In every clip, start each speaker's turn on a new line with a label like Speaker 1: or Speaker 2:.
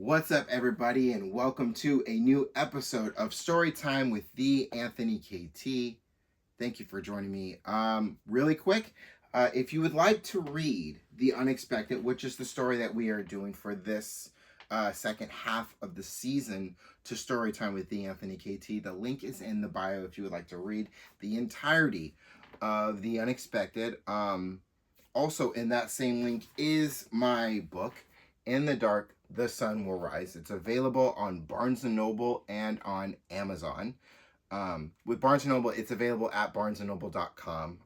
Speaker 1: What's up, everybody, and welcome to a new episode of Storytime with the Anthony KT. Thank you for joining me. Really quick, if you would like to read The Unexpected, which is the story that we are doing for this second half of the season to Storytime with the Anthony KT, the link is in the bio if you would like to read the entirety of The Unexpected. Also, in that same link is my book, In the Dark, the Sun Will Rise. It's available on Barnes & Noble and on Amazon. With Barnes & Noble, it's available at barnesandnoble.com.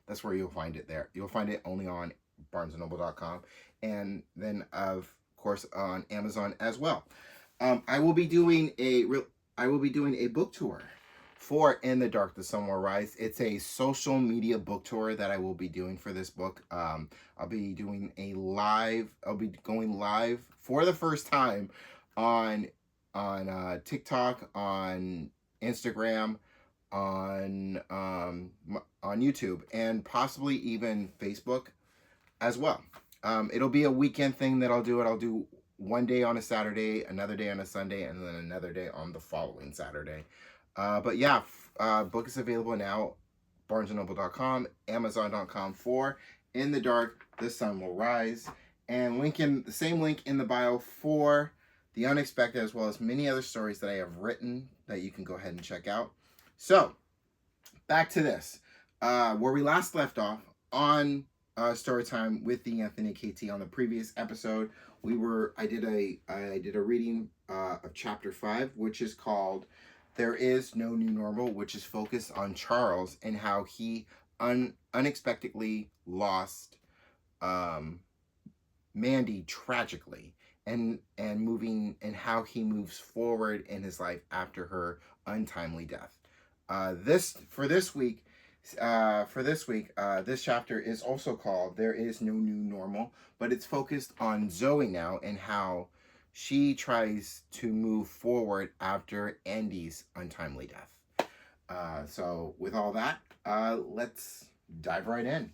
Speaker 1: That's where you'll find it there. You'll find it only on barnesandnoble.com. And then, of course, on Amazon as well. I will be doing a book tour for In the Dark, the Sun Will Rise. It's a social media book tour that I will be doing for this book. I'll be going live for the first time on TikTok, on Instagram, on YouTube, and possibly even Facebook as well. It'll be a weekend thing that I'll do. I'll do one day on a Saturday, another day on a Sunday, and then another day on the following Saturday. But yeah, book is available now, barnesandnoble.com, amazon.com for In the Dark, the Sun Will Rise. And the same link in the bio for The Unexpected, as well as many other stories that I have written that you can go ahead and check out. So, back to this. Where we last left off on Storytime with the Anthony KT on the previous episode, I did a reading of chapter 5, which is called There Is No New Normal, which is focused on Charles and how he unexpectedly lost Mandy tragically, and how he moves forward in his life after her untimely death. This chapter is also called There Is No New Normal, but it's focused on Zoey now and how she tries to move forward after Andy's untimely death. So with all that, let's dive right in.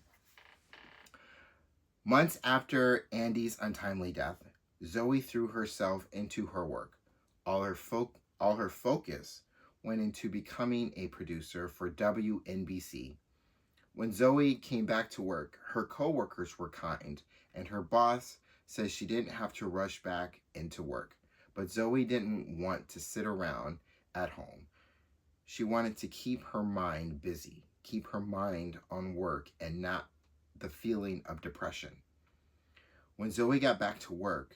Speaker 1: Months after Andy's untimely death, Zoey threw herself into her work. All her focus went into becoming a producer for WNBC. When Zoey came back to work, her coworkers were kind, and her boss says she didn't have to rush back into work. But Zoey didn't want to sit around at home. She wanted to keep her mind busy, keep her mind on work and not the feeling of depression. When Zoey got back to work,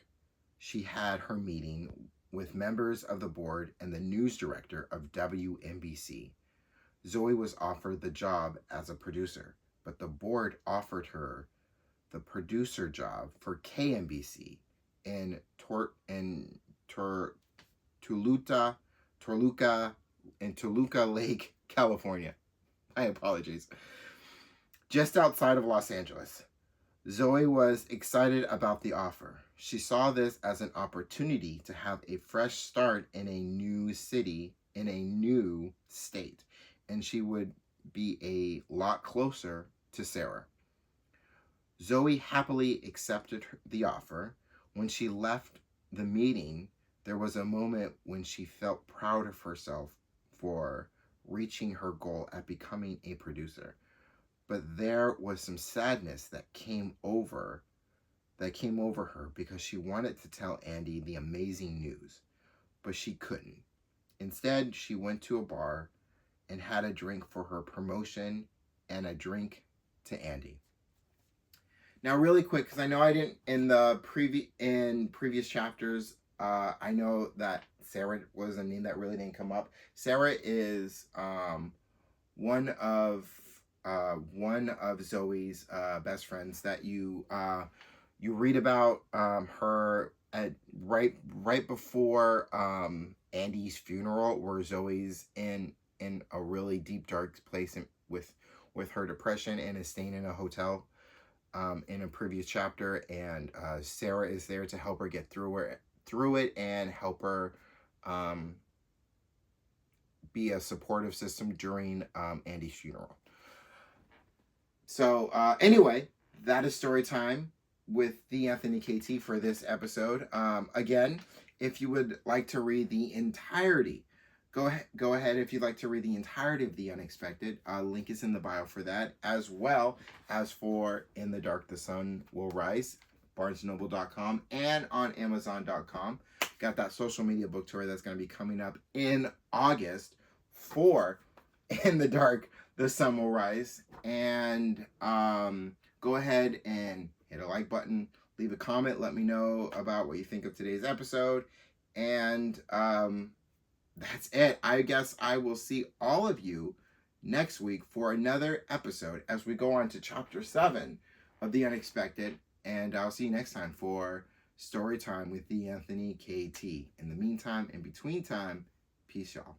Speaker 1: she had her meeting with members of the board and the news director of WNBC. Zoey was offered the job as a producer, but the board offered her the producer job for KNBC in Toluca Lake, California. My apologies. Just outside of Los Angeles. Zoey was excited about the offer. She saw this as an opportunity to have a fresh start in a new city, in a new state, and she would be a lot closer to Sarah. Zoey happily accepted the offer. When she left the meeting, there was a moment when she felt proud of herself for reaching her goal at becoming a producer. But there was some sadness that came over her because she wanted to tell Andy the amazing news, but she couldn't. Instead, she went to a bar and had a drink for her promotion and a drink to Andy. Now, really quick, because I know I didn't in previous chapters. I know that Sarah was a name that really didn't come up. Sarah is one of Zoey's best friends that you read about her at right before Andy's funeral, where Zoey's in a really deep dark place with her depression and is staying in a hotel in a previous chapter, and Sarah is there to help her get through it and help her be a supportive system during Andy's funeral. So anyway, that is story time with the Anthony KT for this episode. Again, if you would like to read the entirety, go ahead if you'd like to read the entirety of The Unexpected. Link is in the bio for that, as well as for In the Dark the Sun Will Rise, barnesnoble.com and on amazon.com. Got that social media book tour that's going to be coming up in August for In the Dark the Sun Will Rise. And go ahead and hit a like button, leave a comment, let me know about what you think of today's episode. And that's it. I guess I will see all of you next week for another episode as we go on to chapter 7 of The Unexpected. And I'll see you next time for Story Time with the Anthony KT. In the meantime, in between time, peace, y'all.